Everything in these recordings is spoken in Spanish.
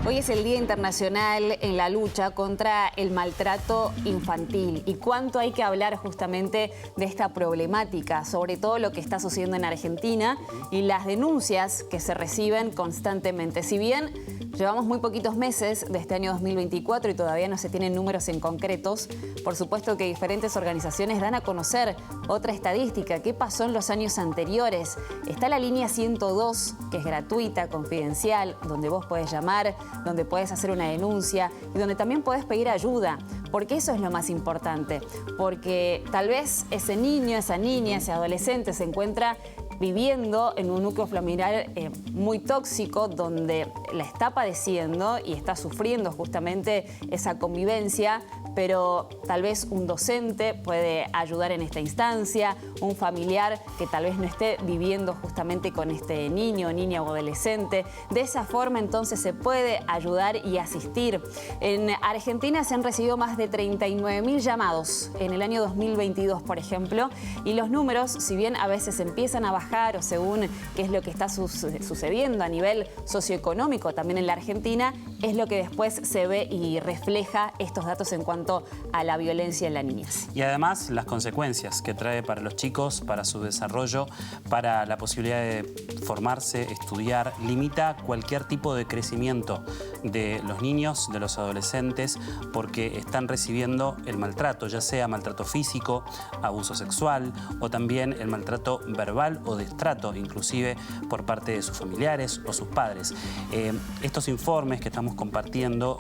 Hoy es el Día Internacional en la lucha contra el maltrato infantil. ¿Y cuánto hay que hablar justamente de esta problemática? Sobre todo lo que está sucediendo en Argentina y las denuncias que se reciben constantemente. Si bien llevamos muy poquitos meses de este año 2024 y todavía no se tienen números en concretos, por supuesto que diferentes organizaciones dan a conocer otra estadística. ¿Qué pasó en los años anteriores? Está la línea 102, que es gratuita, confidencial, donde vos podés llamar, donde puedes hacer una denuncia y donde también puedes pedir ayuda, porque eso es lo más importante, porque tal vez ese niño, esa niña, ese adolescente se encuentra viviendo en un núcleo familiar muy tóxico, donde la está padeciendo y está sufriendo justamente esa convivencia, pero tal vez un docente puede ayudar en esta instancia, un familiar que tal vez no esté viviendo justamente con este niño, niña o adolescente. De esa forma entonces se puede ayudar y asistir. En Argentina se han recibido más de 39.000 llamados en el año 2022, por ejemplo, y los números, si bien a veces empiezan a bajar o según qué es lo que está sucediendo a nivel socioeconómico también en la Argentina, es lo que después se ve y refleja estos datos en cuanto a la violencia en la niñez. Y además las consecuencias que trae para los chicos, para su desarrollo, para la posibilidad de formarse, estudiar, limita cualquier tipo de crecimiento de los niños, de los adolescentes, porque están recibiendo el maltrato, ya sea maltrato físico, abuso sexual o también el maltrato verbal o destrato, inclusive por parte de sus familiares o sus padres. Estos informes que estamos compartiendo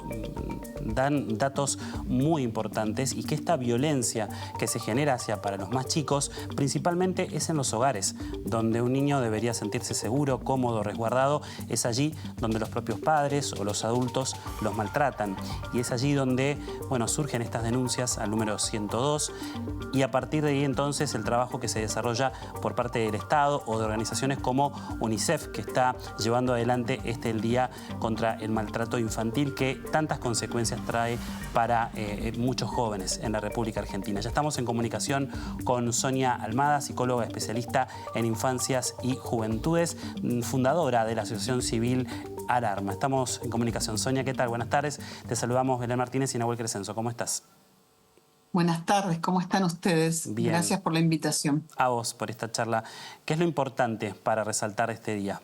dan datos muy importantes y que esta violencia que se genera para los más chicos principalmente es en los hogares, donde un niño debería sentirse seguro, cómodo, resguardado. Es allí donde los propios padres o los adultos los maltratan y es allí donde, bueno, surgen estas denuncias al número 102 y a partir de ahí entonces el trabajo que se desarrolla por parte del Estado o de organizaciones como UNICEF, que está llevando adelante el Día contra el Maltrato Infantil, que tantas consecuencias trae para muchos jóvenes en la República Argentina. Ya estamos en comunicación con Sonia Almada, psicóloga especialista en infancias y juventudes, fundadora de la Asociación Civil Alarma. Estamos en comunicación. Sonia, ¿qué tal? Buenas tardes. Te saludamos Belén Martínez y Nahuel Crescenzo. ¿Cómo estás? Buenas tardes, ¿cómo están ustedes? Bien. Gracias por la invitación. A vos por esta charla. ¿Qué es lo importante para resaltar este día?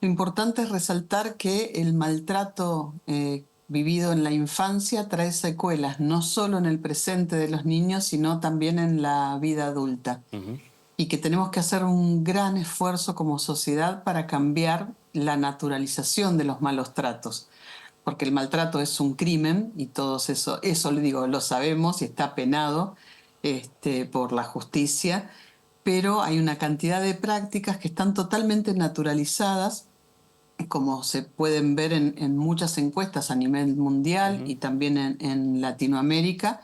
Lo importante es resaltar que el maltrato vivido en la infancia trae secuelas, no solo en el presente de los niños, sino también en la vida adulta. Y que tenemos que hacer un gran esfuerzo como sociedad para cambiar la naturalización de los malos tratos. Porque el maltrato es un crimen y todos eso le digo, lo sabemos y está penado por la justicia, pero hay una cantidad de prácticas que están totalmente naturalizadas, como se pueden ver en muchas encuestas a nivel mundial y también en Latinoamérica,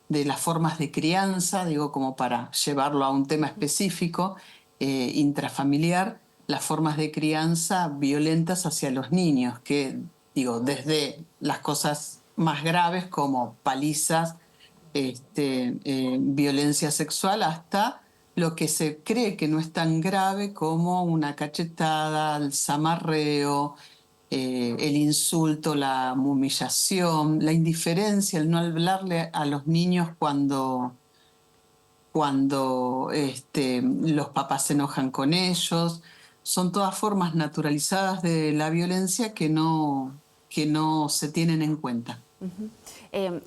de las formas de crianza, digo, como para llevarlo a un tema específico, intrafamiliar, las formas de crianza violentas hacia los niños, que digo, desde las cosas más graves como palizas, violencia sexual, hasta lo que se cree que no es tan grave como una cachetada, el zamarreo, el insulto, la humillación, la indiferencia, el no hablarle a los niños cuando los papás se enojan con ellos. Son todas formas naturalizadas de la violencia que no se tienen en cuenta.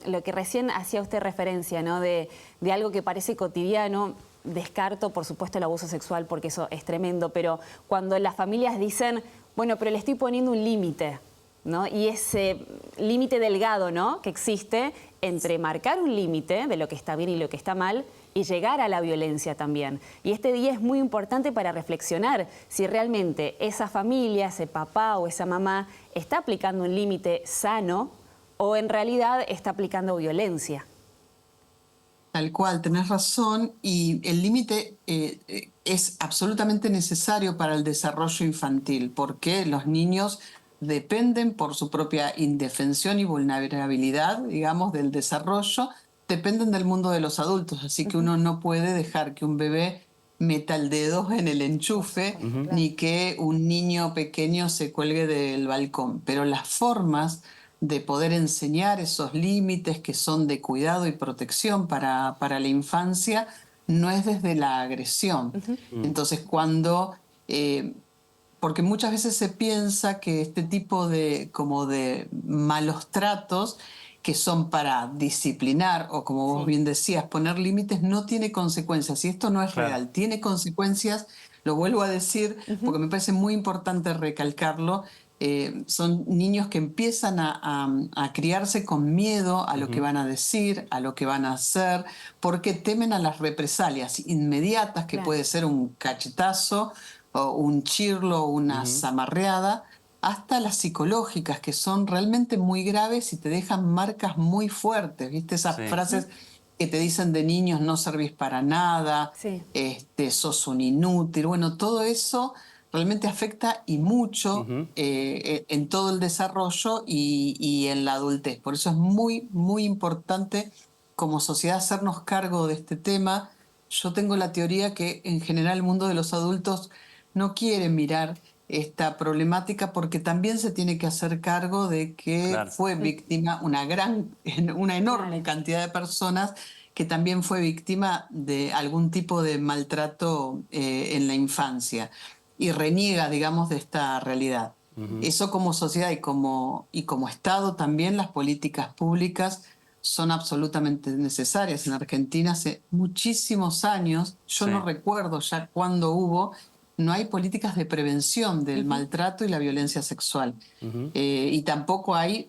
Lo que recién hacía usted referencia, ¿no? de algo que parece cotidiano. Descarto, por supuesto, el abuso sexual porque eso es tremendo, pero cuando las familias dicen, bueno, pero le estoy poniendo un límite, ¿no? Y ese límite delgado, ¿no?, que existe entre marcar un límite de lo que está bien y lo que está mal y llegar a la violencia también. Y este día es muy importante para reflexionar si realmente esa familia, ese papá o esa mamá está aplicando un límite sano o en realidad está aplicando violencia. Tal cual, tenés razón, y el límite es absolutamente necesario para el desarrollo infantil, porque los niños dependen por su propia indefensión y vulnerabilidad, digamos, del desarrollo, dependen del mundo de los adultos, así que uno no puede dejar que un bebé meta el dedo en el enchufe, ni que un niño pequeño se cuelgue del balcón. Pero las formas de poder enseñar esos límites que son de cuidado y protección para la infancia no es desde la agresión. Entonces, porque muchas veces se piensa que este tipo de, como de malos tratos que son para disciplinar o, como vos bien decías, poner límites, no tiene consecuencias. Y esto no es real, tiene consecuencias, lo vuelvo a decir, porque me parece muy importante recalcarlo. Son niños que empiezan a criarse con miedo a lo que van a decir, a lo que van a hacer, porque temen a las represalias inmediatas, que puede ser un cachetazo, o un chirlo, una zamarreada, hasta las psicológicas, que son realmente muy graves y te dejan marcas muy fuertes. ¿Viste? Esas frases que te dicen de niños: no servís para nada, sos un inútil. Bueno, todo eso realmente afecta y mucho en todo el desarrollo y en la adultez. Por eso es muy, muy importante como sociedad hacernos cargo de este tema. Yo tengo la teoría que en general el mundo de los adultos no quiere mirar esta problemática porque también se tiene que hacer cargo de que fue víctima una enorme cantidad de personas que también fue víctima de algún tipo de maltrato en la infancia y reniega, digamos, de esta realidad. Eso como sociedad y como Estado también, las políticas públicas son absolutamente necesarias. En Argentina hace muchísimos años, yo no recuerdo ya cuándo hubo, no hay políticas de prevención del maltrato y la violencia sexual. Y tampoco hay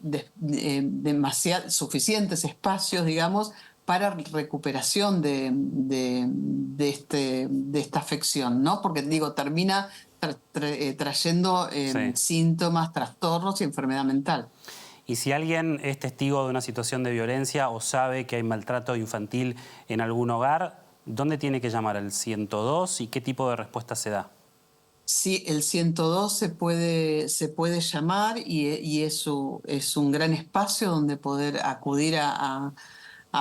suficientes espacios, digamos, para recuperación de esta afección, ¿no? Porque, digo, termina trayendo síntomas, trastornos y enfermedad mental. Y si alguien es testigo de una situación de violencia o sabe que hay maltrato infantil en algún hogar, ¿dónde tiene que llamar? ¿Al 102 y qué tipo de respuesta se da? Sí, el 102 se puede llamar y es un gran espacio donde poder acudir a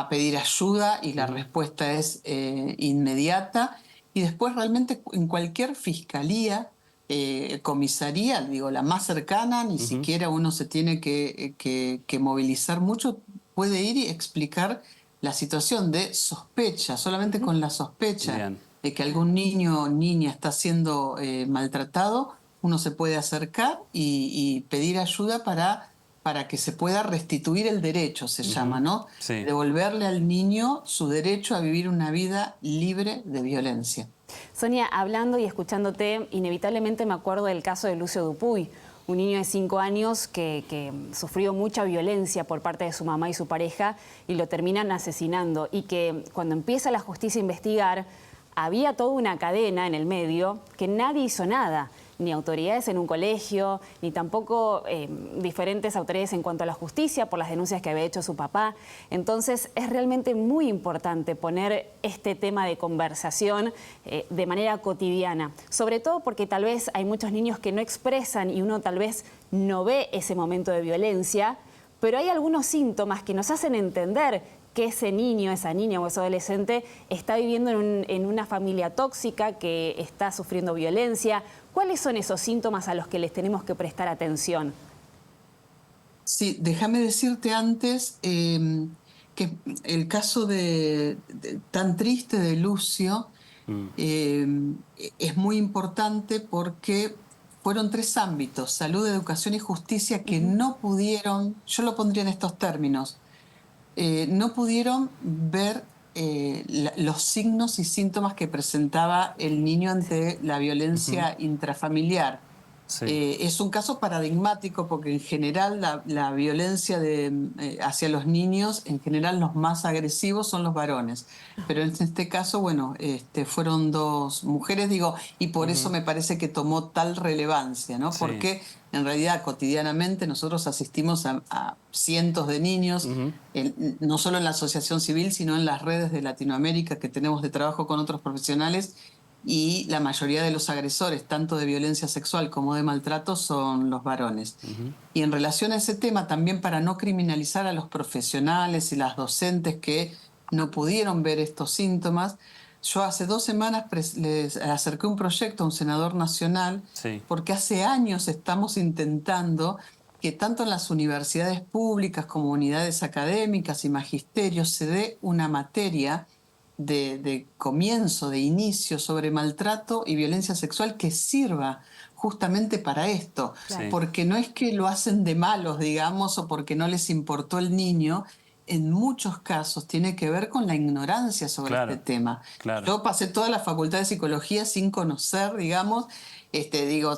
pedir ayuda, y la respuesta es inmediata. Y después realmente en cualquier fiscalía, comisaría, digo, la más cercana, ni siquiera uno se tiene que movilizar mucho, puede ir y explicar la situación de sospecha, solamente con la sospecha de que algún niño o niña está siendo maltratado, uno se puede acercar y pedir ayuda para que se pueda restituir el derecho, se llama, ¿no? Devolverle al niño su derecho a vivir una vida libre de violencia. Sonia, hablando y escuchándote, inevitablemente me acuerdo del caso de Lucio Dupuy, un niño de 5 años que sufrió mucha violencia por parte de su mamá y su pareja y lo terminan asesinando, y que cuando empieza la justicia a investigar había toda una cadena en el medio que nadie hizo nada. Ni autoridades en un colegio, ni tampoco diferentes autoridades en cuanto a la justicia por las denuncias que había hecho su papá. Entonces es realmente muy importante poner este tema de conversación de manera cotidiana, sobre todo porque tal vez hay muchos niños que no expresan y uno tal vez no ve ese momento de violencia, pero hay algunos síntomas que nos hacen entender que ese niño, esa niña o ese adolescente está viviendo en una familia tóxica, que está sufriendo violencia. ¿Cuáles son esos síntomas a los que les tenemos que prestar atención? Sí, déjame decirte antes que el caso tan triste de Lucio es muy importante porque fueron 3 ámbitos: salud, educación y justicia, que no pudieron, yo lo pondría en estos términos, no pudieron ver los signos y síntomas que presentaba el niño ante la violencia intrafamiliar. Es un caso paradigmático porque en general la violencia hacia los niños, en general los más agresivos son los varones. Pero en este caso, bueno, fueron 2 mujeres, digo, y por eso me parece que tomó tal relevancia, ¿no? Porque en realidad cotidianamente nosotros asistimos a cientos de niños, no solo en la asociación civil, sino en las redes de Latinoamérica que tenemos de trabajo con otros profesionales. Y la mayoría de los agresores, tanto de violencia sexual como de maltrato, son los varones. Y en relación a ese tema, también para no criminalizar a los profesionales y las docentes que no pudieron ver estos síntomas, Yo hace 2 semanas les acerqué un proyecto a un senador nacional, Sí. porque hace años estamos intentando que tanto en las universidades públicas como unidades académicas y magisterios se dé una materia de comienzo, de inicio sobre maltrato y violencia sexual que sirva justamente para esto. Claro. Porque no es que lo hacen de malos, digamos, o porque no les importó el niño. En muchos casos tiene que ver con la ignorancia sobre Claro, este tema. claro. Yo pasé toda la facultad de psicología sin conocer, digamos,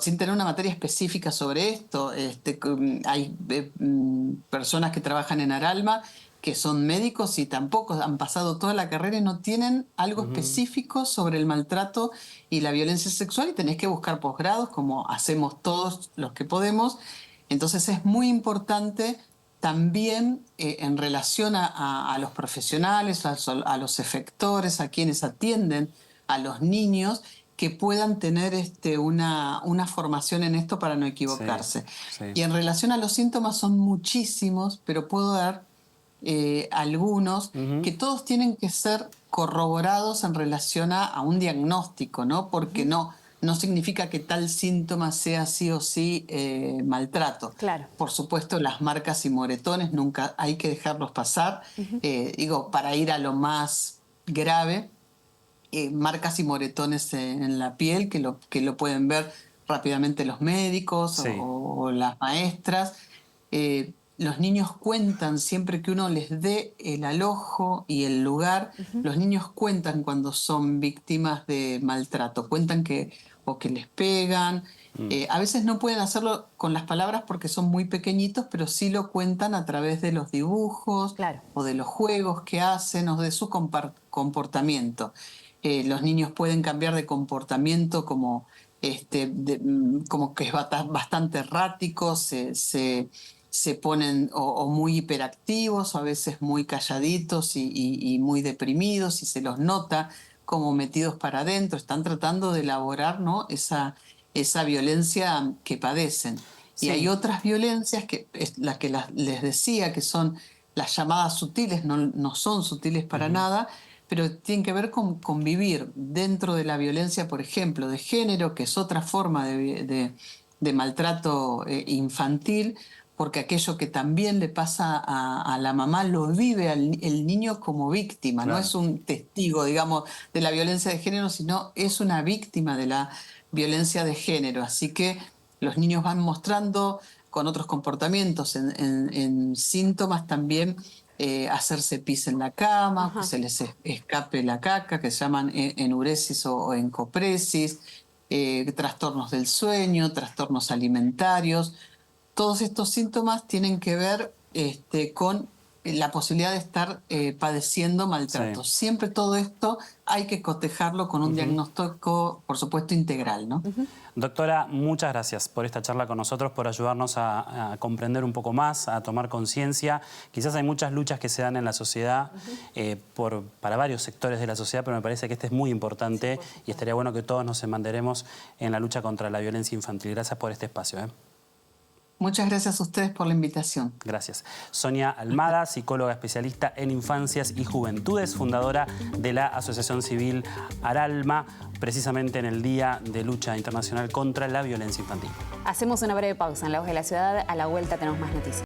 sin tener una materia específica sobre esto. Hay personas que trabajan en Aralma que son médicos y tampoco han pasado toda la carrera y no tienen algo específico sobre el maltrato y la violencia sexual, y tenés que buscar posgrados como hacemos todos los que podemos. Entonces es muy importante también en relación a los profesionales, a los efectores, a quienes atienden a los niños, que puedan tener una formación en esto para no equivocarse. Sí. Y en relación a los síntomas son muchísimos, pero puedo dar algunos que todos tienen que ser corroborados en relación a un diagnóstico, ¿no? Porque no significa que tal síntoma sea sí o sí maltrato. Claro. Por supuesto, las marcas y moretones nunca hay que dejarlos pasar. Para ir a lo más grave, marcas y moretones en la piel, que lo pueden ver rápidamente los médicos Sí. o las maestras. Los niños cuentan, siempre que uno les dé el alojo y el lugar, los niños cuentan cuando son víctimas de maltrato, cuentan que les pegan. A veces no pueden hacerlo con las palabras porque son muy pequeñitos, pero sí lo cuentan a través de los dibujos, Claro, o de los juegos que hacen, o de su comportamiento. Los niños pueden cambiar de comportamiento como que es bastante errático, se ponen o muy hiperactivos, o a veces muy calladitos y muy deprimidos, y se los nota como metidos para adentro. Están tratando de elaborar, ¿no?, esa violencia que padecen. Sí. Y hay otras violencias, que es las que les decía, que son las llamadas sutiles, no son sutiles para nada, pero tienen que ver con convivir dentro de la violencia, por ejemplo, de género, que es otra forma de maltrato infantil, porque aquello que también le pasa a la mamá lo vive el niño como víctima. Claro. No es un testigo, digamos, de la violencia de género, sino es una víctima de la violencia de género. Así que los niños van mostrando con otros comportamientos, en síntomas también, hacerse pis en la cama, que se les escape la caca, que se llaman enuresis o encopresis, trastornos del sueño, trastornos alimentarios. Todos estos síntomas tienen que ver con la posibilidad de estar padeciendo maltrato. Sí. Siempre todo esto hay que cotejarlo con un diagnóstico, por supuesto, integral, ¿no? Doctora, muchas gracias por esta charla con nosotros, por ayudarnos a comprender un poco más, a tomar conciencia. Quizás hay muchas luchas que se dan en la sociedad para varios sectores de la sociedad, pero me parece que este es muy importante y estaría bueno que todos nos embanderemos en la lucha contra la violencia infantil. Gracias por este espacio. Muchas gracias a ustedes por la invitación. Gracias. Sonia Almada, psicóloga especialista en infancias y juventudes, fundadora de la Asociación Civil Aralma, precisamente en el Día de Lucha Internacional contra la Violencia Infantil. hacemos una breve pausa en La Voz de la Ciudad. A la vuelta tenemos más noticias.